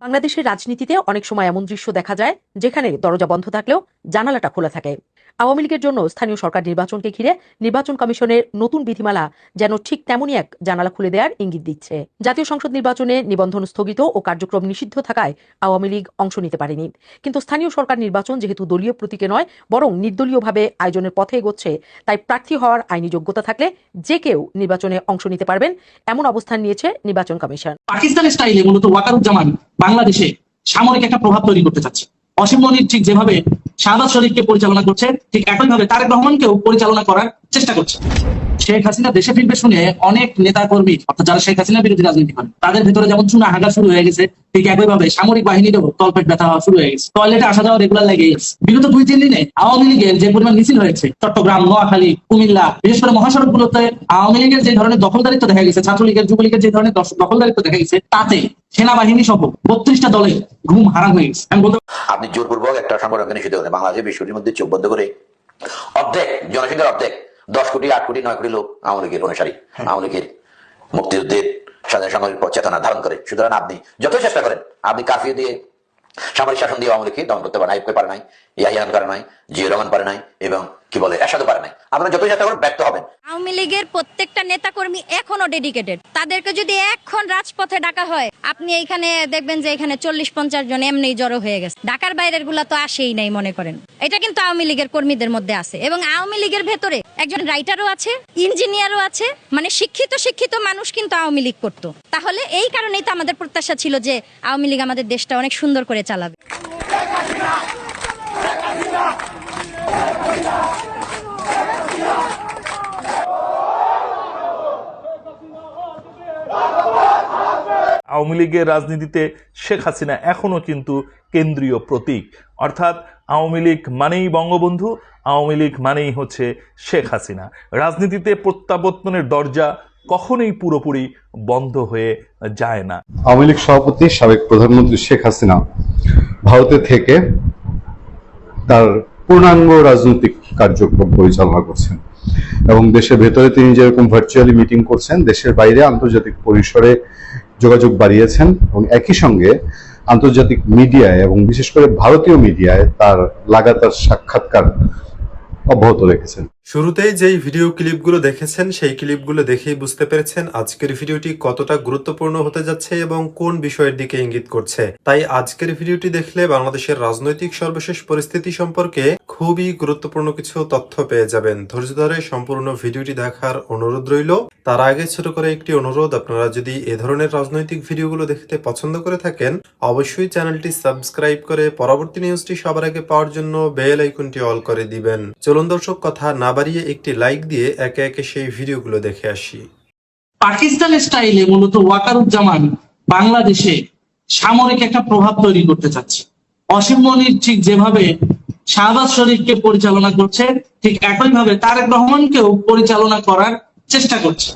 বাংলাদেশের রাজনীতিতে অনেক সময় এমন দৃশ্য দেখা যায় যেখানে দরজা বন্ধ থাকলেও জানালাটা খোলা থাকে। আওয়ামী লীগের জন্য স্থানীয় সরকার নির্বাচনকে ঘিরে নির্বাচন কমিশনের নতুন বিধিমালা যেন ঠিক তেমনই এক জানালা খুলে দেওয়ার ইঙ্গিত দিচ্ছে। জাতীয় সংসদ নির্বাচনে নিবন্ধন স্থগিত ও কার্যক্রম নিষিদ্ধ থাকায় আওয়ামী লীগ অংশ নিতে পারেনি, কিন্তু স্থানীয় সরকার নির্বাচন যেহেতু দলীয় প্রতীকে নয় বরং নির্দলীয়ভাবে আয়োজনের পথে এগোচ্ছে, তাই প্রার্থী হওয়ার আইনি যোগ্যতা থাকলে যে কেউ নির্বাচনে অংশ নিতে পারবেন এমন অবস্থান নিয়েছে নির্বাচন কমিশন। পাকিস্তানের স্টাইলে মূলত ওয়াকারুজ্জামান বাংলাদেশে সামরিক একটা প্রভাব তৈরি করতে চাচ্ছে। অসীম মনির ঠিক যেভাবে শাহবাজ শরীফকে পরিচালনা করছে, ঠিক একইভাবে তারেক রহমানকেও পরিচালনা করার চেষ্টা করছে। শেখ হাসিনা দেশে ফিরবে শুনে অনেক নেতা কর্মী অর্থাৎ যারা শেখ হাসিনা বিরোধী রাজনীতি করেন তাদের ভেতরে যেমন চুনা হাগা শুরু হয়ে গেছে, ঠিক একইভাবে সামরিক বাহিনীরও তলপেট ব্যথা হওয়া শুরু হয়ে গেছে। টয়লেটে আসা যাওয়া রেগুলার লেগে গেছে। বিগত 2-3 দিনে আওয়ামী লীগের যে পরিমাণ মিছিল হয়েছে চট্টগ্রাম, নোয়াখালী, কুমিল্লা, বিশেষ করে মহাসড়কগুলোতে আওয়ামী লীগের যে ধরনের দখলদারিত্ব দেখা গেছে, ছাত্রলীগের, যুবলীগের যে ধরনের দখলদারিত্ব দেখা গেছে, তাতে সেনাবাহিনী সহ 32টা দলে ঘুম হারাম হয়ে গেছে। আপনি জোরপূর্বক একটা সংগঠনকে নিষিদ্ধ করেন, বাংলাদেশের 20 কোটির মধ্যে চোখ বন্ধ করে অর্ধেক জনসংখ্যার অর্ধেক 10 কোটি, 8 কোটি, 9 কোটি লোক আওয়ামী লীগের অনুসারী, আওয়ামী লীগের মুক্তিযুদ্ধের স্বাধীন সামরিক চেতনা ধারণ করে। সুতরাং আপনি যতই চেষ্টা করেন, আপনি কারফিউ দিয়ে সামরিক শাসন দিয়ে আওয়ামী লীগকে দমন করতে পারেন। আইয়ুবকে পারে নাই, ইয়াহিয়ান পারে নাই, জিয়া রহমান পারে নাই, এবং কি বলে এরশাদও পারে নাই। আপনারা যতই চেষ্টা করেন ব্যর্থ হবেন। আওয়ামী লীগের প্রত্যেকটা নেতাকর্মী এখনো ডেডিকেটেড। তাদেরকে যদি এখন রাজপথে ডাকা হয়, আপনি এইখানে দেখবেন যে এখানে 40-50 জন এমনি জড়ো হয়ে গেছে। ঢাকার বাইরের গুলা তো আসেই নাই মনে করেন। এটা কিন্তু আওয়ামী লীগের কর্মীদের মধ্যে আছে, এবং আওয়ামী লীগের ভেতরে একজন রাইটারও আছে, ইঞ্জিনিয়ারও আছে, মানে শিক্ষিত মানুষ কিন্তু আওয়ামী লীগ করতো। তাহলে এই কারণেই তো আমাদের প্রত্যাশা ছিল যে আওয়ামী লীগ আমাদের দেশটা অনেক সুন্দর করে চালাবে। আওয়ামী লীগের রাজনীতিতে শেখ হাসিনা এখনো কিন্তু কেন্দ্রীয় প্রতীক, অর্থাৎ আওয়ামী লীগ মানেই বঙ্গবন্ধু, আওয়ামী লীগ মানেই হচ্ছে শেখ হাসিনা। রাজনীতিতে প্রত্যাবর্তনের দরজা কখনোই পুরোপুরি বন্ধ হয়ে যায় না। আওয়ামী লীগ সভাপতি সাবেক প্রধানমন্ত্রী শেখ হাসিনা ভারতে থেকে তার পূর্ণাঙ্গ রাজনৈতিক কার্যক্রম পরিচালনা করছেন, এবং দেশের ভেতরে তিনি যেরকম ভার্চুয়ালি মিটিং করছেন, দেশের বাইরে আন্তর্জাতিক পরিসরে যোগাযোগ বাড়িয়েছেন, এবং একই সঙ্গে আন্তর্জাতিক মিডিয়ায় এবং বিশেষ করে ভারতীয় মিডিয়ায় তার লাগাতার সাক্ষাৎকার অব্যাহত রেখেছেন। শুরুতেই যেই ভিডিও ক্লিপগুলো দেখেছেন সেই ক্লিপগুলো দেখেই বুঝতে পেরেছেন আজকের ভিডিওটি কতটা গুরুত্বপূর্ণ হতে যাচ্ছে এবং কোন বিষয়ের দিকে ইঙ্গিত করছে। তাই আজকের ভিডিওটি দেখলে বাংলাদেশের রাজনৈতিক সর্বশেষ পরিস্থিতি সম্পর্কে খুবই গুরুত্বপূর্ণ কিছু তথ্য পেয়ে যাবেন। ধৈর্য ধরে সম্পূর্ণ ভিডিওটি দেখার অনুরোধ রইল। তার আগে ছোট করে একটি অনুরোধ, আপনারা যদি এ ধরনের রাজনৈতিক ভিডিওগুলো দেখতে পছন্দ করে থাকেন অবশ্যই চ্যানেলটি সাবস্ক্রাইব করে পরবর্তী নিউজটি সবার আগে পাওয়ার জন্য বেল আইকনটি অল করে দিবেন। চলুন দর্শক, কথা না বাড়িয়ে একটি লাইক দিয়ে একে একে সেই ভিডিওগুলো দেখে আসি। পাকিস্তানের স্টাইলে মূলত ওয়াকারুজ্জামান বাংলাদেশে সামরিক একটা প্রভাব তৈরি করতে চাচ্ছে। অসীম মনির ঠিক যেভাবে শাহবাজ শরীফকে পরিচালনা করছে, ঠিক একইভাবে তারেক রহমানকেও পরিচালনা করার চেষ্টা করছে।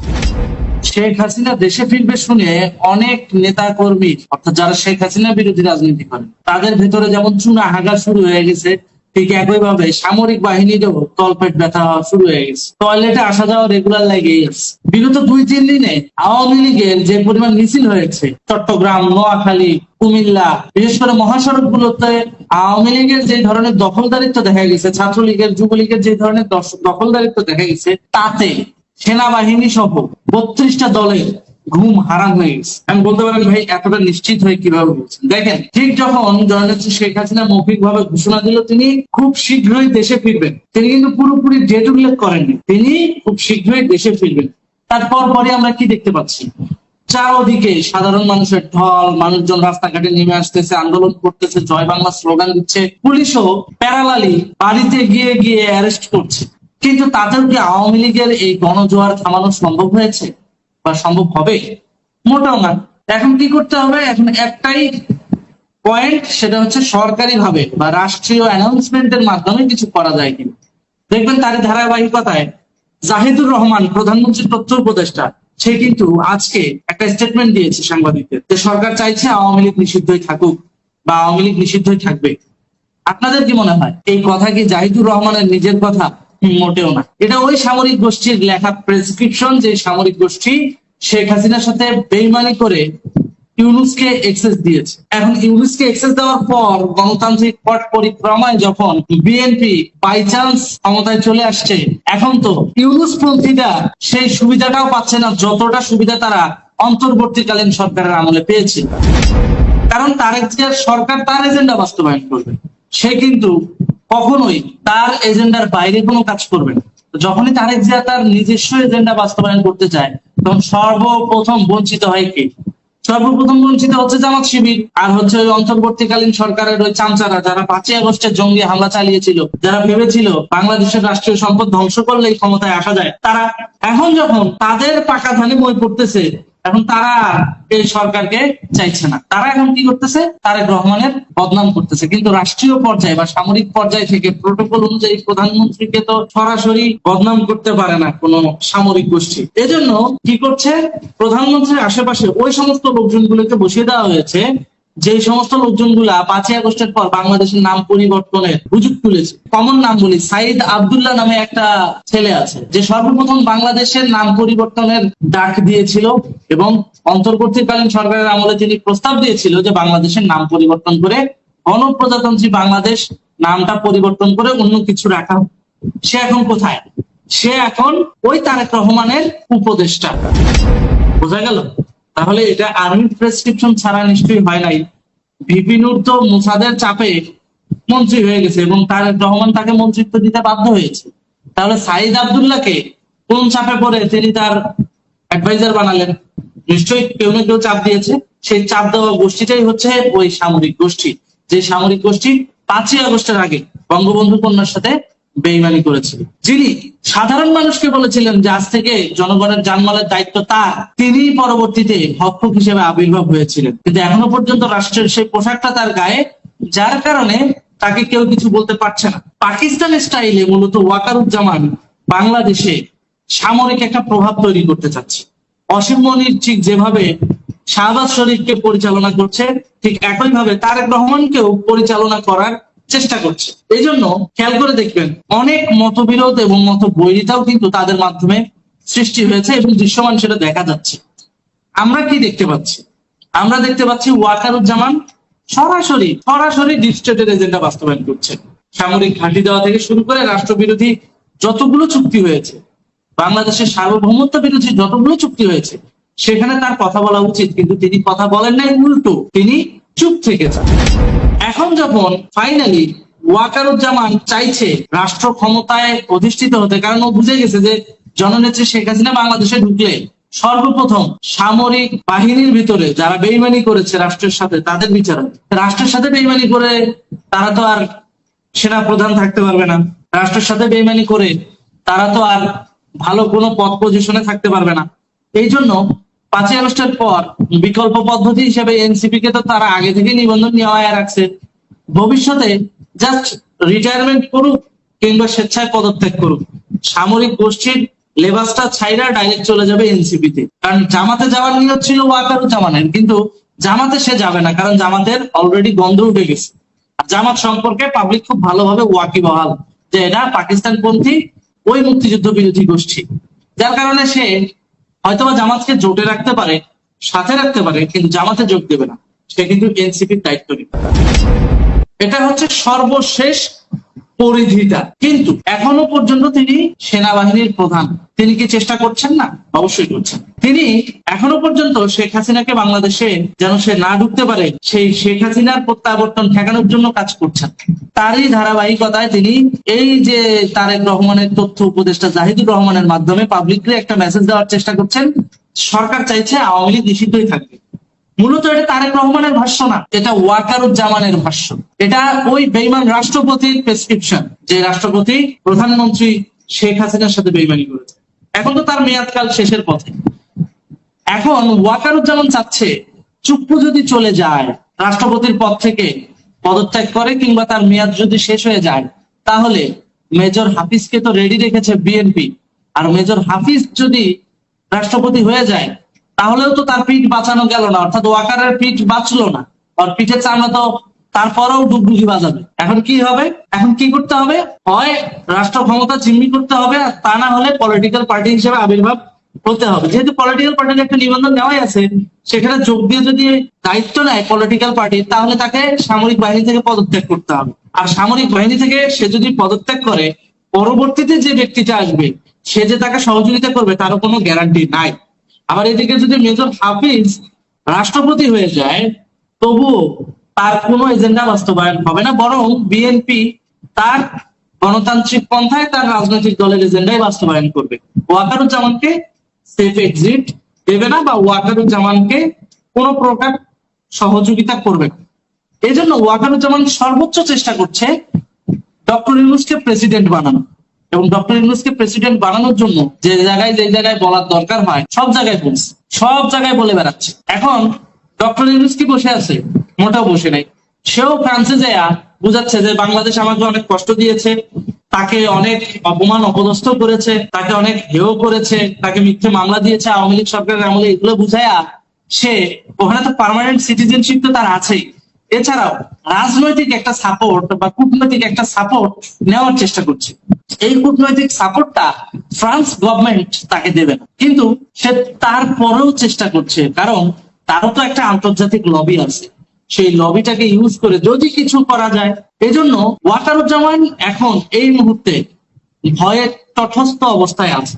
শেখ হাসিনা দেশে ফিরবে শুনে অনেক নেতা কর্মী অর্থাৎ যারা শেখ হাসিনা বিরোধী রাজনীতি করেন তাদের ভেতরে যেমন চুনা হাগা শুরু হয়ে গেছে, ঠিক একইভাবে সামরিক বাহিনীরও তলপেট ব্যথা হওয়া শুরু হয়ে গেছে। টয়লেটে আসা যাওয়া রেগুলার লেগে গেছে। বিগত 2-3 দিনে আওয়ামী লীগের যে পরিমাণ মিছিল হয়েছে চট্টগ্রাম, নোয়াখালী, কুমিল্লা, বিশেষ করে মহাসড়কগুলোতে আওয়ামী লীগের যে ধরনের দখলদারিত্ব দেখা গেছে, ছাত্রলীগের, যুবলীগের যে ধরনের দখলদারিত্ব দেখা গেছে, তাতে সেনাবাহিনী সহ 32টা দলে ঘুম হারাম হয়ে গেছে। আমি বলতে পারেন ভাই এতটা নিশ্চিত হয়ে কিভাবে বলছেন? দেখেন, ঠিক যখন জননেত্রী শেখ হাসিনা মৌখিক ভাবে ঘোষণা দিল তিনি খুব শীঘ্রই দেশে ফিরবেন, তিনি কিন্তু পুরোপুরি ডেট উল্লেখ করেননি, তিনি খুব শীঘ্রই দেশে ফিরবেন। তারপর পরে আমরা কি দেখতে পাচ্ছি? চারদিকে সাধারণ মানুষের ঢল, মানুষজন রাস্তাঘাটে নেমে আসতেছে, আন্দোলন করতেছে, জয় বাংলা স্লোগান দিচ্ছে, পুলিশও প্যারালালি বাড়িতে গিয়ে গিয়ে অ্যারেস্ট করছে। কিন্তু তাতেও কি আওয়ামী লীগের এই গণজোয়ার থামানো সম্ভব হয়েছে বা সম্ভব হবে? মোটেও না। এখন কি করতে হবে? এখন একটাই পয়েন্ট, সেটা হচ্ছে সরকারি ভাবে বা রাষ্ট্রীয় অ্যানাউন্সমেন্টের মাধ্যমে কিছু করা যায় কিনা। দেখবেন তারই ধারাবাহিকতায় জাহিদুর রহমান, প্রধানমন্ত্রীর তথ্য উপদেষ্টা, সে কিন্তু আজকে একটা স্টেটমেন্ট দিয়েছে সাংবাদিকদের যে সরকার চাইছে আওয়ামী লীগ নিষিদ্ধই থাকুক বা আওয়ামী লীগ নিষিদ্ধই থাকবে। আপনাদের কি মনে হয় এই কথা কি জাহিদুর রহমানের নিজের কথা? মোটেও না। এটা ওই সামরিক গোষ্ঠীর লেখা প্রেসক্রিপশন, যে সামরিক গোষ্ঠী শেখ হাসিনার সাথে বেইমানি করে ইউনুসকে এক্সেস দিয়েছে। এখন ইউনুসকে এক্সেস দেওয়ার পর গণতান্ত্রিক পথ পরিক্রমায় যখন বিএনপি বাই চান্স ক্ষমতায় চলে আসছে, এখন তো ইউনুস পন্থীরা সেই সুবিধাটাও পাচ্ছে না যতটা সুবিধা তারা অন্তর্বর্তীকালীন সরকারের আমলে পেয়েছে। কারণ তারেক জিয়ার সরকার তার এজেন্ডা বাস্তবায়ন করবে, সে কিন্তু কখনোই তার এজেন্ডার বাইরে কোনো কাজ করবে না। যখনই তারেক জিয়া তার নিজস্ব এজেন্ডা বাস্তবায়ন করতে চায়, তখন সর্বপ্রথম বঞ্চিত হয় কে? সর্বপ্রথম বঞ্চিত হচ্ছে জামাত শিবির, আর হচ্ছে ওই অন্তর্বর্তীকালীন সরকারের ওই চামচারা, যারা 5ই আগস্টের জঙ্গি হামলা চালিয়েছিল, যারা ভেবেছিল বাংলাদেশের রাষ্ট্রীয় সম্পদ ধ্বংস করলেই ক্ষমতায় আসা যায়, তারা এখন যখন তাদের পাকা ধানে মই পড়তেছে, এখন তারা এই সরকারকে চাইছে না। তারা এখন কি করতেছে? তারেক রহমানের বদনাম করতেছে। কিন্তু রাষ্ট্রীয় পর্যায়ে বা সামরিক পর্যায় থেকে প্রটোকল অনুযায়ী প্রধানমন্ত্রীকে তো সরাসরি বদনাম করতে পারে না কোনো সামরিক গোষ্ঠী। এজন্য কি করছে? প্রধানমন্ত্রীর আশেপাশে ওই সমস্ত লোকজনগুলোকে বসিয়ে দেওয়া হয়েছে, যে সমস্ত লোকজনগুলা 5ই আগস্টের পর বাংলাদেশের নাম পরিবর্তনের সুযোগ তুলেছে। কমন নাম বলি, সাইদ আব্দুল্লাহ নামে একটা ছেলে আছে, যে সর্বপ্রথম বাংলাদেশের নাম পরিবর্তনের ডাক দিয়েছিল এবং অন্তর্বর্তীকালীন সরকারের আমলে তিনি প্রস্তাব দিয়েছিল যে বাংলাদেশের নাম পরিবর্তন করে গণপ্রজাতন্ত্রী বাংলাদেশ নামটা পরিবর্তন করে অন্য কিছু রাখা। সে এখন কোথায়? সে এখন ওই তারেক রহমানের উপদেষ্টা। বোঝা গেল? তাহলে এটা আর্মির প্রেসক্রিপশন ছাড়া নিশ্চয়ই হয় নাই। ভিপি নূর তো মুসাদের চাপে মন্ত্রী হয়ে গেছে এবং তারেক রহমান তাকে মন্ত্রিত্ব দিতে বাধ্য হয়েছে। তাহলে সাইদ আব্দুল্লাহকে কোন চাপে পড়ে তিনি তার অ্যাডভাইজার বানালেন? নিশ্চয়ই কেউ না কেউ চাপ দিয়েছে। সেই চাপ দেওয়া গোষ্ঠীটাই হচ্ছে ওই সামরিক গোষ্ঠী, যে সামরিক গোষ্ঠী 5ই আগস্টের আগে বঙ্গবন্ধু কন্যার সাথে বেইমানি করেছিল, যিনি সাধারণ মানুষকে বলেছিলেন যে আজ থেকে জনগণের জানমালের দায়িত্ব তার, তিনি পরবর্তীতে ভক্ষক হিসেবে আবির্ভাব হয়েছিলেন। কিন্তু এখনো পর্যন্ত রাষ্ট্রের সেই পোশাকটা তার গায়ে, যার কারণে তাকে কেউ কিছু বলতে পারছে না। পাকিস্তানের স্টাইলে মূলত ওয়াকারুজ্জামান বাংলাদেশে সামরিক একটা প্রভাব তৈরি করতে চাচ্ছে। অসীম মনির ঠিক যেভাবে শাহবাজ শরীফকে পরিচালনা করছে, ঠিক একইভাবে তারেক রহমানকেও পরিচালনা করার চেষ্টা করছে। এই জন্য খেয়াল করে দেখবেন অনেক মতবিরোধ এবং মতবৈরিতাও কিন্তু তাদের মাধ্যমে সৃষ্টি হয়েছে এবং দৃশ্যমান সেটা দেখা যাচ্ছে। আমরা কি দেখতে পাচ্ছি? আমরা দেখতে পাচ্ছি ওয়াকারুজ্জামান সরাসরি ডিপ স্টেটের এজেন্ডা বাস্তবায়ন করছে। সামরিক ঘাঁটি দেওয়া থেকে শুরু করে রাষ্ট্রবিরোধী যতগুলো চুক্তি হয়েছে, বাংলাদেশের সার্বভৌমত্ব বিরোধী যতগুলো চুক্তি হয়েছে, সেখানে তার কথা বলা উচিত, কিন্তু তিনি কথা বলেন নাই, উল্টো তিনি চুপ থেকেছেন। এখন যখন ফাইনালি ওয়াকারুজ্জামান চাইছে রাষ্ট্র ক্ষমতায় অধিষ্ঠিত হতে, কারণ ও বুঝে গেছে যে জননেত্রী শেখ হাসিনা বাংলাদেশে ঢুকলে সর্বপ্রথম সামরিক বাহিনীর ভিতরে যারা বেইমানি করেছে রাষ্ট্রের সাথে তাদের বিচার হবে। রাষ্ট্রের সাথে বেইমানি করে তারা তো আর সেনা প্রধান থাকতে পারবে না, রাষ্ট্রের সাথে বেইমানি করে তারা তো আর ভালো কোনো পদ পজিশনে থাকতে পারবে না। এই জন্য 5ই আগস্টের পর বিকল্প পদ্ধতি হিসেবে এনসিপি কে তো তারা আগে থেকে নিবন্ধন নেওয়া রাখছে। ভবিষ্যতে জাস্ট রিটায়ারমেন্ট করুক কিংবা স্বেচ্ছায় পদত্যাগ করুক, সামরিক গোষ্ঠীর লেবাসটা ছাইরা ডাইরেক্ট চলে যাবে এনসিপি তে। কারণ জামাতে যাওয়ার নিয়ত ছিল ওয়াকারুজ্জামানের, কিন্তু জামাতে সে যাবে না, কারণ জামাতের অলরেডি গন্ধ উঠে গেছে। জামাত সম্পর্কে পাবলিক খুব ভালোভাবে ওয়াকিবহাল যে এটা পাকিস্তানপন্থী ওই মুক্তিযুদ্ধ বিরোধী গোষ্ঠী, যার কারণে সে হয়তোবা জামাতকে জোটে রাখতে পারে, সাথে রাখতে পারে, কিন্তু জামাতে যোগ দেবে না। সে কিন্তু এনসিপির দায়িত্ব নেবে। এটা হচ্ছে সর্বশেষ পরিধিটা। কিন্তু এখনো পর্যন্ত তিনি সেনাবাহিনীর প্রধান, তিনি কি চেষ্টা করছেন না? অবশ্যই করছেন। তিনি এখনো পর্যন্ত শেখ হাসিনাকে বাংলাদেশে যেন সে না ঢুকতে পারে, সেই শেখ হাসিনার প্রত্যাবর্তন ঠেকানোর জন্য কাজ করছেন। তারই ধারাবাহিকতায় তিনি এই যে তারেক রহমানের তথ্য উপদেষ্টা জাহিদুর রহমানের মাধ্যমে পাবলিকলি একটা মেসেজ দেওয়ার চেষ্টা করছেন, সরকার চাইছে আওয়ামী লীগ নিষিদ্ধই থাকবে। মূলত এটা তারেক রহমানের ভাষ্য না, এটা ওয়াকারুজ্জামানের ভাষ্য। এটা ওই বেইমান রাষ্ট্রপতির প্রেসক্রিপশন, যে রাষ্ট্রপতি প্রধানমন্ত্রী শেখ হাসিনার সাথে বেইমানি করেছে। এখন তো তার মেয়াদকাল শেষের পথে। এখন ওয়াকারুজ্জামান চাচ্ছে চুপ্পু যদি চলে যায়, রাষ্ট্রপতির পদ থেকে পদত্যাগ করে কিংবা তার মেয়াদ যদি শেষ হয়ে যায়, তাহলে মেজর হাফিজকে তো রেডি রেখেছে বিএনপি, আর মেজর হাফিজ যদি রাষ্ট্রপতি হয়ে যায় তাহলেও তো তার পিঠ বাঁচানো গেল না, অর্থাৎ ওয়াকারের পিঠ বাঁচলো না, আর পিঠের চামড়া তো তারপরেও ডুগডুগি বাজাবে। এখন কি হবে? এখন কি করতে হবে? হয় রাষ্ট্র ক্ষমতা জিম্মি করতে হবে, আর তা না হলে পলিটিক্যাল পার্টি হিসেবে আবির্ভাব হতে হবে। যেহেতু পলিটিক্যাল পার্টির একটা নিবন্ধন দেওয়াই আছে, সেখানে যোগ দিয়ে যদি দায়িত্ব নেয় পলিটিক্যাল পার্টি, তাহলে তাকে সামরিক বাহিনী থেকে পদত্যাগ করতে হবে। আর সামরিক বাহিনী থেকে সে যদি পদত্যাগ করে, পরবর্তীতে যে ব্যক্তিটা আসবে সে যে তাকে সহযোগিতা করবে তারও কোনো গ্যারান্টি নাই। আবার এদিকে যদি মেজর হাফিজ রাষ্ট্রপতি হয়ে যায়, তবুও তার কোনো এজেন্ডা বাস্তবায়ন হবে না, বরং বিএনপি তার গণতান্ত্রিক পন্থায় তার রাজনৈতিক দলের এজেন্ডাই বাস্তবায়ন করবে। ওয়াকারুজ্জামানকে সেফ এক্সিট দেবে না বা ওয়াকারুজ্জামানকে কোনো প্রকার সহযোগিতা করবে না। এই জন্য ওয়াকারুজ্জামান সর্বোচ্চ চেষ্টা করছে ডক্টর ইউনূসকে প্রেসিডেন্ট বানানো, এবং ডক্টর ইউনূসকে প্রেসিডেন্ট বানানোর জন্য যে জায়গায় বলার দরকার হয় সব জায়গায় বলছে, সব জায়গায় বলে বেড়াচ্ছে। এখন ডক্টর ইউনূস কি বসে আছে? মোটেও বসে নাই। সেও ফ্রান্সে যায়া বুঝাচ্ছে যে বাংলাদেশ আমাকে অনেক কষ্ট দিয়েছে, তাকে অনেক অপমান অপদস্থ করেছে, তাকে অনেক হেয় করেছে, তাকে মিথ্যে মামলা দিয়েছে আওয়ামী লীগ সরকারের আমলে। এগুলো বুঝায়া সে ওখানে তো পার্মানেন্ট সিটিজেনশিপ তো তার আছেই, এছাড়াও রাজনৈতিক একটা সাপোর্ট বা কূটনৈতিক একটা সাপোর্ট নেওয়ার চেষ্টা করছে। এই কূটনৈতিক সাপোর্টটা ফ্রান্স গভর্নমেন্ট তাকে দেবে না, কিন্তু সে তারপরেও চেষ্টা করছে, কারণ তারও তো একটা আন্তর্জাতিক লবি আছে, সেই লবিটাকে ইউজ করে যদি কিছু করা যায়। এই জন্য ওয়াকারুজ্জামান এখন এই মুহূর্তে ভয়ে তটস্থ অবস্থায় আছে।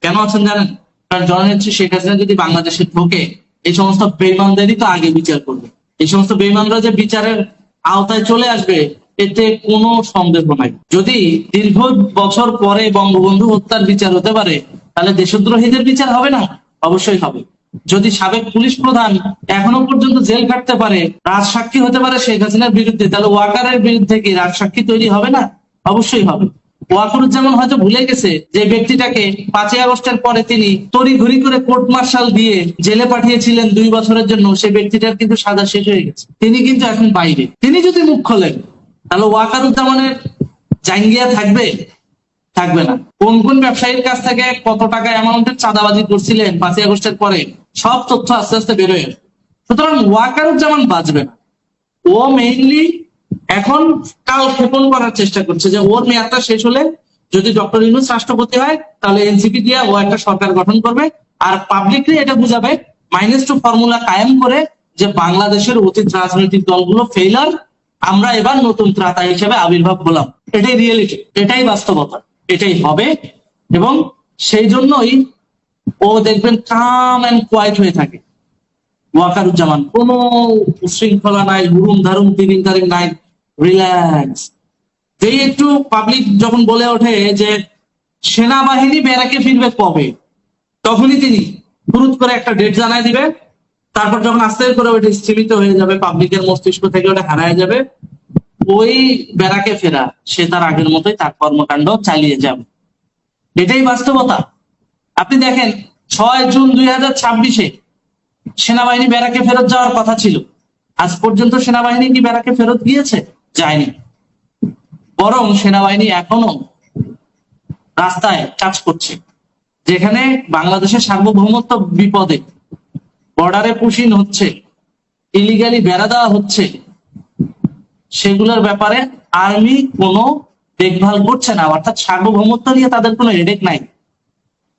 কেন আছেন জানেন? কারণ জননেত্রী শেখ হাসিনা যদি বাংলাদেশে ঢোকে, এই সমস্ত বেঈমানদেরই তো আগে বিচার করবে। এই সমস্ত বেঈমানরা যে বিচারের আওতায় চলে আসবে এতে কোনো সন্দেহ নাই। যদি দীর্ঘ বছর পরে বঙ্গবন্ধু হত্যার বিচার হতে পারে, তাহলে দেশদ্রোহীদের বিচার হবে না? অবশ্যই হবে। যদি সাবেক পুলিশ প্রধান এখনো পর্যন্ত জেল কাটতে পারে, রাজসাক্ষী হতে পারে শেখ হাসিনার বিরুদ্ধে, তাহলে ওয়াকারের বিরুদ্ধে কি রাজসাক্ষী তৈরি হবে না? অবশ্যই হবে। ওয়াকারুজ্জামান হয়তো ভুলে গেছে যে ব্যক্তিটাকে 5ই আগস্টের পরে তিনি তড়িঘড়ি করে কোর্ট মার্শাল দিয়ে জেলে পাঠিয়েছিলেন 2 বছরের জন্য, সেই ব্যক্তিটার কিন্তু সাজা শেষ হয়ে গেছে, তিনি কিন্তু এখন বাইরে। তিনি যদি মুখ খোলেন তাহলে ওয়াকারুজ্জামানের জাঙ্গিয়া থাকবে? থাকবে না। কোন কোন ব্যবসায়ীর কাছ থেকে কত টাকা অ্যামাউন্টের চাঁদাবাজি করছিলেন 5ই আগস্টের পরে, সব তথ্য আস্তে আস্তে বেরোয়। সুতরাং ওয়াকারুজ্জামান বাঁচবে না। ও মেইনলি এখন কাল ক্ষেপণ করার চেষ্টা করছে যে ওর মেয়াদটা শেষ হলে যদি ডক্টর ইউনূস রাষ্ট্রপতি হয়, তাহলে এনসিপি দিয়ে ও একটা সরকার গঠন করবে, আর পাবলিকলি এটা বুঝাবে -2 ফর্মুলা কায়েম করে যে বাংলাদেশের অতীত রাজনৈতিক দলগুলো ফেইলার, আমরা এবার নতুন ত্রাতা হিসেবে আবির্ভাব হলাম। এটাই রিয়েলিটি, এটাই বাস্তবতা, এটাই হবে। এবং সেই জন্যই ও দেখবেন কাম এন্ড কোয়াইট হয়ে থাকে ওয়াকারুজ্জামান। কোনো উশৃঙ্খলা নাই, হুরুম ধারুম তিরিং তারিং নাই, রিল্যাক্স। যেই একটু পাবলিক যখন বলে ওঠে যে সেনাবাহিনী ব্যারাকে ফিরবে কবে, তখনই তিনি ফুরুত করে একটা ডেট জানাই দিবে। তারপর যখন আস্তে করে ওইটা স্থিমিত হয়ে যাবে, পাবলিকের মস্তিষ্ক থেকে ওটা হারায় যাবে, ওই ব্যারাকে ফেরা সে তার আগের মতোই তার কর্মকাণ্ড চালিয়ে যাবে। এটাই বাস্তবতা। আপনি দেখেন 6 জুন 2026-এ সেনাবাহিনী ব্যারাকে ফেরত যাওয়ার কথা ছিল। আজ পর্যন্ত সেনাবাহিনী কি ব্যারাকে ফেরত গিয়েছে? যায়নি। বরং সেনাবাহিনী এখনো রাস্তায় কাজ করছে, যেখানে বাংলাদেশের সার্বভৌমত্ব বিপদে, বর্ডারে পুশিং হচ্ছে, ইলিগালি বেড়া দেওয়া হচ্ছে, সেগুলোর ব্যাপারে আর্মি কোনো দেখভাল করছে না। অর্থাৎ সার্বভৌমত্ব নিয়ে তাদের কোনো হেডেক নাই।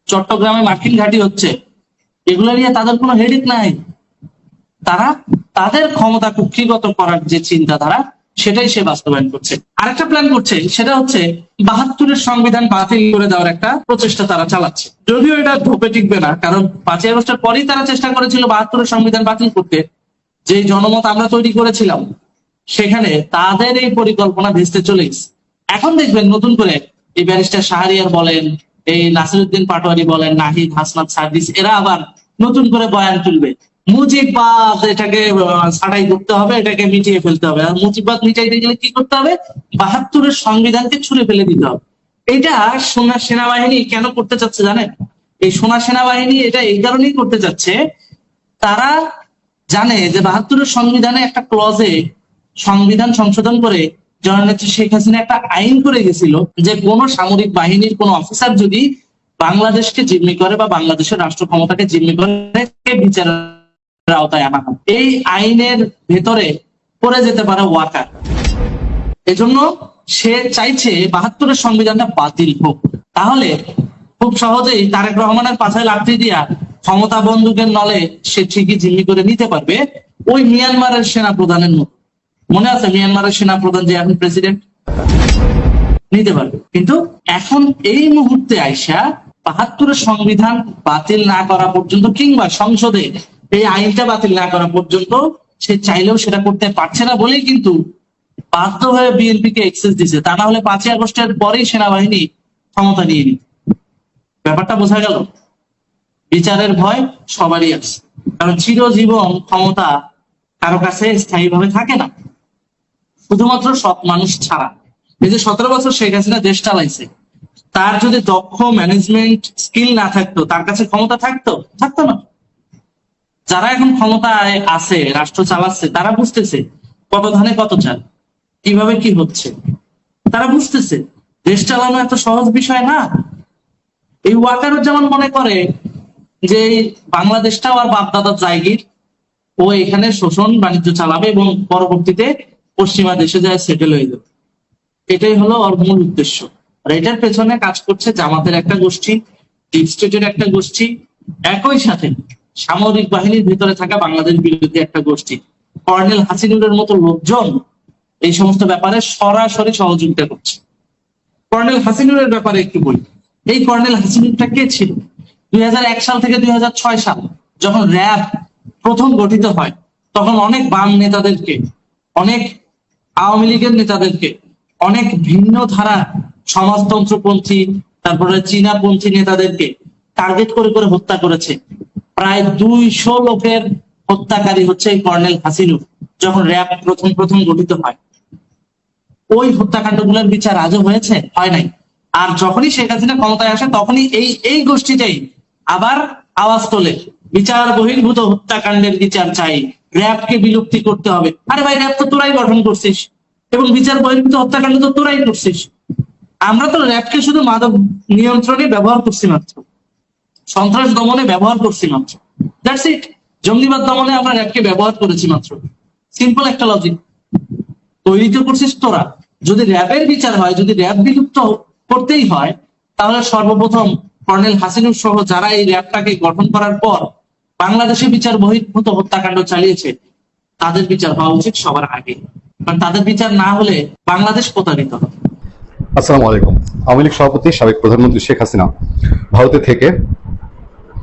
চট্টগ্রামে মার্কিন ঘাঁটি হচ্ছে, এগুলো নিয়ে তাদের কোনো হেডেক নাই। তারা তাদের ক্ষমতা কুক্ষিগত করার যে চিন্তাধারা, সেটাই সে বাস্তবায়ন করছে। আরেকটা প্ল্যান করছে, সেটা হচ্ছে 72-এর সংবিধান বাতিল করে দেওয়ার একটা প্রচেষ্টা তারা চালাচ্ছে। যদিও এটা ধোপে টিকবে না, কারণ 5ই আগস্টের পরেই তারা চেষ্টা করেছিল 72-এর সংবিধান বাতিল করতে। যে জনমত আমরা তৈরি করেছিলাম, সেখানে তাদের এই পরিকল্পনা ভেস্তে চলে গেছে। এখন দেখবেন নতুন করে এই ব্যারিস্টার শাহরিয়ার বলেন, এই নাসিরউদ্দিন পাটোয়ারি বলেন, নাহিদ হাসনাত সার্জিস, এরা আবার নতুন করে বয়ান তুলবে। মুজিববাদ এটাকে ছাঁটাই করতে হবে, এটাকে মিটিয়ে ফেলতে হবে। আর মুজিববাদ মিটাইতে গেলে কি করতে হবে? 72-এর সংবিধানকে ছুঁড়ে ফেলে দিতে হবে। এটা সোনা সেনাবাহিনী কেন করতে চাচ্ছে জানেন? এই সোনা সেনাবাহিনী এটা এই কারণেই করতে চাচ্ছে, তারা জানে যে 72-এর সংবিধানে একটা ক্লজে সংবিধান সংশোধন করে জননেত্রী শেখ হাসিনা একটা আইন করে গেছিল যে কোন সামরিক বাহিনীর কোন অফিসার যদি বাংলাদেশকে জিম্মি করে বা বাংলাদেশের রাষ্ট্র ক্ষমতাকে জিম্মি করে, বিচারের আওতায় আনা হয়। এই আইনের ভেতরে পড়ে যেতে পারে ওয়াকার। এজন্য সে চাইছে 72-এর সংবিধানটা বাতিল হোক। তাহলে খুব সহজেই তারেক রহমানের পাছায় লাথি দিয়া ক্ষমতা বন্দুকের নলে সে ঠিকই জিম্মি করে নিতে পারবে ওই মিয়ানমারের সেনা প্রধানের মতো। মনে আছে মিয়ানমারের সেনা প্রধান যে এখন প্রেসিডেন্ট, নিতে পারবে। কিন্তু এখন এই মুহূর্তে আইসা ৭২-এর সংবিধান বাতিল না করা পর্যন্ত কিংবা সংসদে এই আইনটা বাতিল না করা পর্যন্ত সে চাইলেও সেটা করতে পারছে না বলেই কিন্তু বাধ্য হয়ে বিএনপি কে এক্সেস দিছে। তা না হলে ৫ই আগস্টের পরেই সেনাবাহিনী ক্ষমতা নিয়ে নিত। ব্যাপারটা বোঝা গেল? বিচারের ভয় সবারই আছে, কারণ চিরজীবন ক্ষমতা কারো কাছে স্থায়ীভাবে থাকে না, শুধুমাত্র সৎ মানুষ ছাড়া। এই যে ১৭ বছর শেখ হাসিনা দেশ চালাইছে, তার যদি দক্ষ ম্যানেজমেন্ট স্কিল না থাকতো তার কাছে ক্ষমতা থাকতো না। যারা এখন ক্ষমতায় আছে, রাষ্ট্র চালাচ্ছে, তারা বুঝতেছে কত ধানে কত চাল, কিভাবে কি হচ্ছে, তারা বুঝতেছে দেশ চালানো এত সহজ বিষয় না। এই ওয়াকারুজ্জামান মনে করে যে বাংলাদেশটাও আর বাপ দাদার জায়গির, ও এখানে শোষণ বাণিজ্য চালাবে এবং পরবর্তীতে পশ্চিমা দেশে যায় সেটেল হয়ে যাবে। এটাই হলো ওর মূল উদ্দেশ্য। আর এটার পেছনে কাজ করছে জামাতের একটা গোষ্ঠী, ডিপ স্টেটের একটা গোষ্ঠী, একই সাথে সামরিক বাহিনীর ভিতরে থাকা বাংলাদেশ বিরোধী একটা গোষ্ঠী। কর্নেল হাসিনুরের মতো লোকজন এই সমস্ত ব্যাপারে সরাসরি সহযোগিতা করছে। কর্নেল হাসিনুরের ব্যাপারে একটু বলি। এই কর্নেল হাসিনুরটা কে ছিল? ২০০১ সাল থেকে ২০০৬ সাল যখন র্যাব প্রথম গঠিত হয়, তখন অনেক বাম নেতাদেরকে, অনেক আওয়ামী লীগের নেতাদেরকে, অনেক ভিন্ন ধারা সমাজতন্ত্রপন্থী, তারপরে চীনাপন্থী নেতাদেরকে টার্গেট করে করে হত্যা করেছে। প্রায় ২০০ লোকের হত্যাকারী হচ্ছে এই কর্নেল হাসিনুর যখন র্যাব প্রথম গঠিত হয়। ওই হত্যাকাণ্ডগুলোর বিচার আজও হয়েছে? হয় নাই। আর যখনই শেখ হাসিনা ক্ষমতায় আসে তখনই এই গোষ্ঠীটাই আবার আওয়াজ তোলে, বিচার বহির্ভূত হত্যাকাণ্ডের বিচার চাই, র্যাবকে বিলুপ্তি করতে হবে। আরে ভাই, র্যাব তো তোরাই গঠন করছিস এবং বিচার বহির্ভূত হত্যাকাণ্ড তো তোরাই করছিস। আমরা তো র্যাবকে শুধু মাদক নিয়ন্ত্রণে ব্যবহার করছি মাত্র, সন্ত্রাস দমনে ব্যবহার করছি মাত্র, দ্যাটস ইট। জঙ্গিবাদ দমনে আমরা র্যাবকে ব্যবহার করেছি মাত্র। সিম্পল একটা লজিক। তৈরি তো করছিস তোরা। যদি র্যাবের বিচার হয়, যদি র্যাব বিলুপ্ত করতেই হয়, তাহলে সর্বপ্রথম কর্নেল হাসিনুর সহ যারা এই র্যাবটাকে গঠন করার পর বাংলাদেশে বিচার বহির্ভূত হত্যাকাণ্ড চালিয়েছে, তাদের বিচার হওয়া উচিত সবার আগে। কারণ তাদের বিচার না হলে বাংলাদেশ প্রতারিত হবে। আসসালামু আলাইকুম। আওয়ামী লীগ সভাপতি সাবেক প্রধানমন্ত্রী শেখ হাসিনা ভারতে থেকে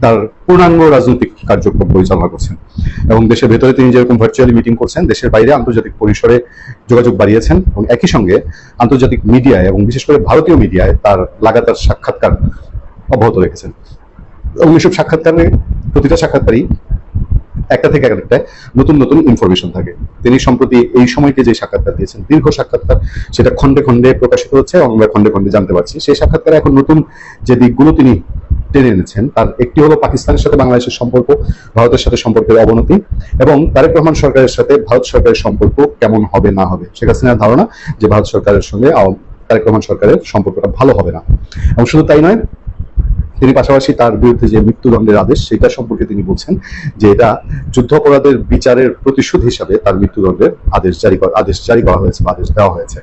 তার পূর্ণাঙ্গ রাজনৈতিক কার্যক্রম পরিচালনা করছেন এবং দেশের ভেতরে তিনি যেরকম ভার্চুয়ালি মিটিং করছেন, দেশের বাইরে আন্তর্জাতিক পরিসরে যোগাযোগ বাড়িয়েছেন এবং একই সঙ্গে আন্তর্জাতিক মিডিয়ায় এবং বিশেষ করে ভারতীয় মিডিয়ায় তার লাগাতার সাক্ষাৎকার অব্যাহত রেখেছেন এবং এসব সাক্ষাৎকারে প্রতিটা সাক্ষাৎকারই একটা থেকে একটা নতুন নতুন ইনফরমেশন থাকে। তিনি সম্প্রতি এই সময়কে যে সাক্ষাৎকার দিয়েছেন, দীর্ঘ সাক্ষাৎকার, সেটা খন্ডে খন্ডে প্রকাশিত হচ্ছে এবং আমরা খন্ডে খন্ডে জানতে পারছি। সেই সাক্ষাৎকারে এখন নতুন যে দিকগুলো তিনি টেনে এনেছেন, তার একটি হলো পাকিস্তানের সাথে বাংলাদেশের সম্পর্ক, ভারতের সাথে সম্পর্কের অবনতি এবং তারেক রহমান সরকারের সাথে ভারত সরকারের সম্পর্ক কেমন হবে না হবে। শেখ হাসিনার ধারণা যে ভারত সরকারের সঙ্গে তারেক রহমান সরকারের সম্পর্কটা ভালো হবে না। এবং শুধু তাই নয়, তিনি পাশাপাশি তার বিরুদ্ধে যে মৃত্যুদণ্ডের আদেশ, সেটা সম্পর্কে তিনি বলছেন যে এটা যুদ্ধ অপরাধের বিচারের প্রতিশোধ হিসাবে তার মৃত্যুদণ্ডের আদেশ জারি করা হয়েছে বা আদেশ দেওয়া হয়েছে।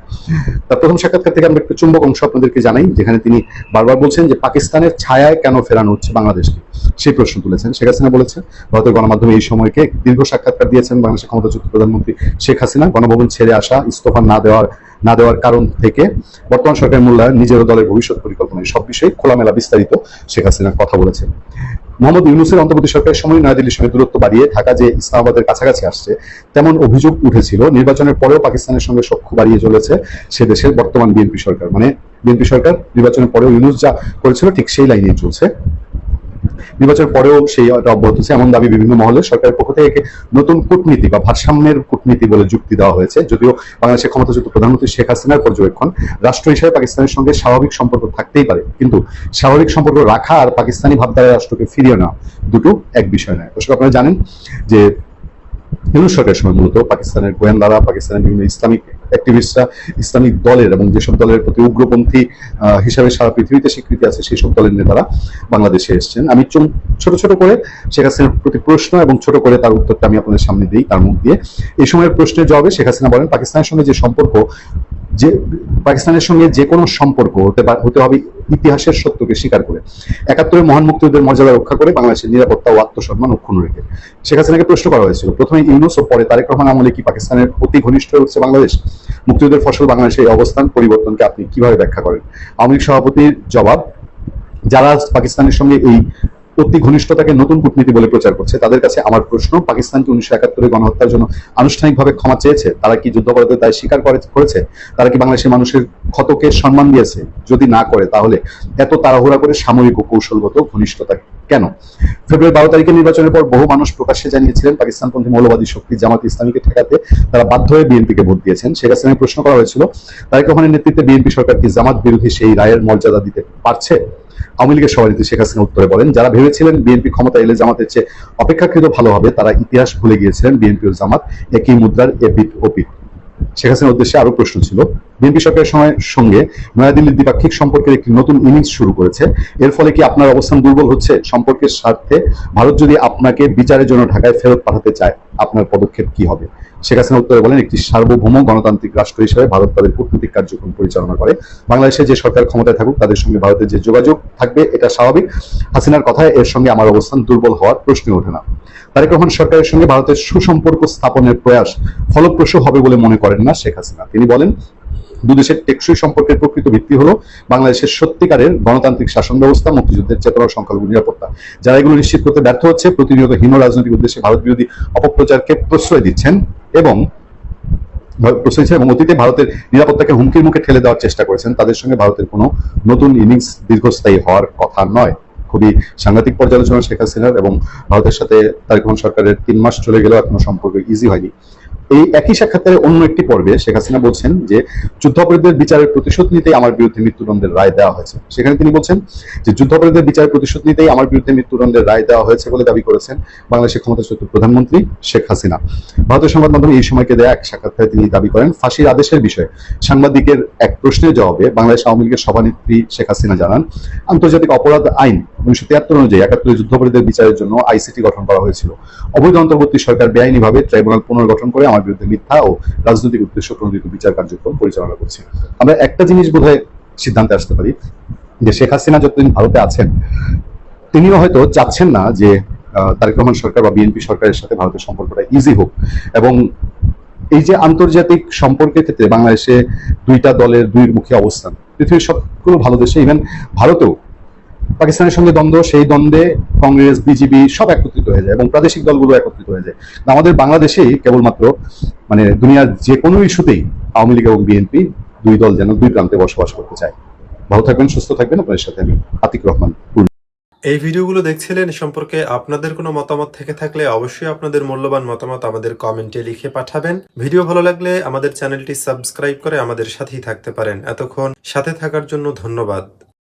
তার প্রথম সাক্ষাৎকার থেকে আমরা একটু চুম্বক অংশ আপনাদেরকে জানাই, যেখানে তিনি বারবার বলছেন যে পাকিস্তানের ছায়ায় কেন ফেরানো হচ্ছে বাংলাদেশকে, সেই প্রশ্ন তুলেছেন। শেখ হাসিনা বলেছেন, ভারতের গণমাধ্যমে এই সময়কে দীর্ঘ সাক্ষাৎকার দিয়েছেন বাংলাদেশের ক্ষমতাচ্যুত প্রধানমন্ত্রী শেখ হাসিনা। গণভবন ছেড়ে আসা, ইস্তফা না দেওয়ার কারণ থেকে বর্তমান সরকারের মূল্যায়ন, নিজের দলের ভবিষ্যৎ পরিকল্পনা, সব বিষয়ে খোলামেলা বিস্তারিত শেখ হাসিনা কথা বলেছেন। মোহাম্মদ ইউনূসের অন্তর্বর্তী সরকারের সময় নয়াদিল্লির সঙ্গে দূরত্ব বাড়িয়ে ঢাকা যে ইসলামাবাদের কাছাকাছি আসছে, তেমন অভিযোগ উঠেছিল। নির্বাচনের পরেও পাকিস্তানের সঙ্গে সখ্য বাড়িয়ে চলেছে সে দেশের বর্তমান বিএনপি সরকার। মানে বিএনপি সরকার নির্বাচনের পরেও ইউনূস যা করেছিল ঠিক সেই লাইনেই চলছে, নির্বাচনের পরেও সেই অব্যাহত হচ্ছে, এমন দাবি বিভিন্ন মহলে। সরকারের পক্ষ থেকে নতুন কূটনীতি বা ভারসাম্যের কূটনীতি বলে যুক্তি দেওয়া হয়েছে। যদিও বাংলাদেশের ক্ষমতাচ্যুত প্রধানমন্ত্রী শেখ হাসিনার পর্যবেক্ষণ, রাষ্ট্র হিসেবে পাকিস্তানের সঙ্গে স্বাভাবিক সম্পর্ক থাকতেই পারে, কিন্তু স্বাভাবিক সম্পর্ক রাখা আর পাকিস্তানি ভাবধারার রাষ্ট্রকে ফিরিয়ে নেওয়া দুটো এক বিষয় নয়। দর্শক, আপনারা জানেন যে ইউনূস সরকারের সময় মূলত পাকিস্তানের গোয়েন্দারা, পাকিস্তানের বিভিন্ন ইসলামিক অ্যাক্টিভিস্টরা, ইসলামিক দলের এবং যেসব দলের প্রতি উগ্রপন্থী হিসাবে সারা পৃথিবীতে স্বীকৃতি আছে সেই সব দলের নেতারা বাংলাদেশে এসেছেন। আমি ছোট ছোট করে শেখ হাসিনার প্রতি প্রশ্ন এবং ছোট করে তার উত্তরটা আমি আপনাদের সামনে দিই তার মুখ দিয়ে। এই সময়ের প্রশ্নের জবাবে শেখ হাসিনা বলেন, পাকিস্তানের সঙ্গে যে সম্পর্ক যে পাকিস্তানের সঙ্গে যে কোনো সম্পর্ক হতে হবে ইতিহাসের সত্যকে স্বীকার করে, 71-এর মহান মুক্তিযুদ্ধের মর্যাদা রক্ষা করে, বাংলাদেশের নিরাপত্তা ও আত্মসম্মান অক্ষুণ্ণ রেখে। শেখ হাসিনাকে প্রশ্ন করা হয়েছিল, প্রথমে ইউনূস ও পরে তারেক রহমান আমলে কি পাকিস্তানের অতি ঘনিষ্ঠ হয়ে উঠছে বাংলাদেশ? মুক্তিযুদ্ধের ফসল বাংলাদেশের এই অবস্থান পরিবর্তনকে আপনি কিভাবে ব্যাখ্যা করেন? আওয়ামী লীগ সভাপতির জবাব, যারা পাকিস্তানের সঙ্গে এই অতি ঘনিষ্ঠতাকে নতুন কূটনীতি বলে প্রচার করছে তাদের কাছে আমার প্রশ্ন, পাকিস্তান কি 1971-এর গণহত্যার জন্য আনুষ্ঠানিকভাবে ক্ষমা চেয়েছে? তারা কি যুদ্ধাপরাধের দায় স্বীকার করেছে? তারা কি বাংলাদেশের মানুষের ক্ষতকে সম্মান দিয়েছে? যদি না করে তাহলে এত তাড়াহুড়া করে সামরিক ও কৌশলগত ঘনিষ্ঠতা কেন? ফেব্রুয়ারি 12 তারিখে নির্বাচনের পর বহু মানুষ প্রকাশ্যে জানিয়েছিলেন পাকিস্তানপন্থী মৌলবাদী শক্তি জামাত ইসলামীকে ঠেকাতে তারা বাধ্য হয়ে বিএনপিকে ভোট দিয়েছেন। শেখ হাসিনাকে প্রশ্ন করা হয়েছিল, তারেক রহমানের নেতৃত্বে বিএনপি সরকার কি জামাত বিরোধী সেই রায়ের মর্যাদা দিতে পারছে? আওয়ামী লীগের সভানেত্রী শেখ হাসিনা উত্তরে বলেন, যারা ভেবেছিলেন বিএনপি ক্ষমতা এলে জামাতের চেয়ে অপেক্ষাকৃত ভালো হবে তারা ইতিহাস ভুলে গিয়েছিলেন, বিএনপি ও জামাত একই মুদ্রার এপিঠ ওপিঠ। শেখ হাসিনার উদ্দেশ্যে আরো প্রশ্ন ছিল, বিএনপি সরকারের সঙ্গে নয়াদিল্লির দ্বিপাক্ষিক সম্পর্কের একটি নতুন ইনিংস শুরু করেছে, এর ফলে কি আপনার অবস্থান দুর্বল হচ্ছে? সম্পর্কের স্বার্থে ভারত যদি আপনাকে বিচারের জন্য ঢাকায় ফেরত পাঠাতে চায় আপনার পদক্ষেপ কি হবে? শেখ হাসিনা উত্তরে বলেন, একটি সার্বভৌম গণতান্ত্রিক রাষ্ট্র হিসেবে ভারত তাদের কূটনৈতিক কার্যক্রম পরিচালনা করে, বাংলাদেশে যে সরকার ক্ষমতায় থাকুক তাদের সঙ্গে ভারতের যে যোগাযোগ থাকবে এটা স্বাভাবিক। হাসিনার কথায় এর সঙ্গে আমার অবস্থান দুর্বল হওয়ার প্রশ্নই ওঠে না। তারেক রহমান সরকারের সঙ্গে ভারতের সুসম্পর্ক স্থাপনের প্রয়াস ফলপ্রসূ হবে বলে মনে করেন না শেখ হাসিনা। তিনি বলেন, দুদেশের টেকসই সম্পর্কের প্রকৃত ভিত্তি হলো বাংলাদেশের সত্যিকারের গণতান্ত্রিক শাসন ব্যবস্থা, মুক্তিযুদ্ধের চেতনা, সংখ্যালঘু নিরাপত্তা। যারা এগুলো নিশ্চিত করতে ব্যর্থ হচ্ছে, প্রতিনিয়ত হীন রাজনৈতিক উদ্দেশ্যে ভারত বিরোধী অপপ্রচারকে প্রশ্রয় দিচ্ছেন এবং অতীতে ভারতের নিরাপত্তাকে হুমকির মুখে ঠেলে দেওয়ার চেষ্টা করেছেন, তাদের সঙ্গে ভারতের কোনো নতুন ইনিংস দীর্ঘস্থায়ী হওয়ার কথা নয়। খুবই সাংঘাতিক পর্যালোচনা শেখ হাসিনার, এবং ভারতের সাথে তারেক রহমান সরকারের 3 মাস চলে গেলেও এখনো সম্পর্ক ইজি হয়নি। এই একই সাক্ষাৎকারের অন্য একটি পর্বে শেখ হাসিনা বলছেন যে যুদ্ধাপরাধীদের বিচারের প্রতিশোধ নিতেই আমার বিরুদ্ধে মৃত্যুদণ্ডের রায় দেওয়া হয়েছে। সেখানে তিনি বলছেন যে যুদ্ধাপরাধীদের বিচারের প্রতিশোধ নিতেই আমার বিরুদ্ধে মৃত্যুদণ্ডের রায় দেওয়া হয়েছে বলে দাবি করেছেন বাংলাদেশের ক্ষমতাচ্যুত প্রধানমন্ত্রী শেখ হাসিনা। ভারতের সংবাদ মাধ্যমে এই সময়কে দেয়া এক সাক্ষাৎকারে তিনি দাবি করেন, ফাঁসির আদেশের বিষয়ে সাংবাদিকের এক প্রশ্নের জবাবে বাংলাদেশ আওয়ামী লীগের সভানেত্রী শেখ হাসিনা জানান, আন্তর্জাতিক অপরাধ আইন 1973 অনুযায়ী 71 যুদ্ধাপরাধীদের বিচারের জন্য আইসিটি গঠন করা হয়েছিল। অবৈধ অন্তর্বর্তী সরকার বেআইনিভাবে ট্রাইব্যুনাল পুনর্গঠন করে আমার বিরুদ্ধে মিথ্যা ও রাজনৈতিক উদ্দেশ্য প্রণোদিত বিচার কার্যক্রম পরিচালনা করছে। আমরা একটা জিনিস বোধহয় সিদ্ধান্তে আসতে পারি যে শেখ হাসিনা যতদিন ভারতে আছেন তিনিও হয়তো চাচ্ছেন না যে তারেক রহমান সরকার বা বিএনপি সরকারের সাথে ভারতের সম্পর্কটা ইজি হোক। এবং এই যে আন্তর্জাতিক সম্পর্কের ক্ষেত্রে বাংলাদেশে দুইটা দলের দুইমুখী অবস্থান, পৃথিবীর সবগুলো ভালো দেশে, ইভেন ভারতেও পাকিস্তানের সঙ্গে দ্বন্দ্ব, সেই দ্বন্দ্বে কংগ্রেস, বিজেপি সব একত্রিত হয়ে যায় এবং প্রাদেশিক দলগুলো একত্রিত হয়ে যায়। আমাদের বাংলাদেশেই কেবলমাত্র মানে দুনিয়ার যে কোনো ইস্যুতেই আওয়ামী লীগ এবং বিএনপি দুই দল যেন দুই প্রান্তে বসবাস করতে চায়। ভালো থাকবেন, সুস্থ থাকবেন। আপনাদের সাথে আমি আতিক রহমান। এই ভিডিওগুলো দেখছিলেন, সম্পর্কে আপনাদের কোনো মতামত থেকে থাকলে অবশ্যই আপনাদের মূল্যবান মতামত আমাদের কমেন্টে লিখে পাঠাবেন। ভিডিও ভালো লাগলে আমাদের চ্যানেলটি সাবস্ক্রাইব করে আমাদের সাথেই থাকতে পারেন। এতক্ষণ সাথে থাকার জন্য ধন্যবাদ।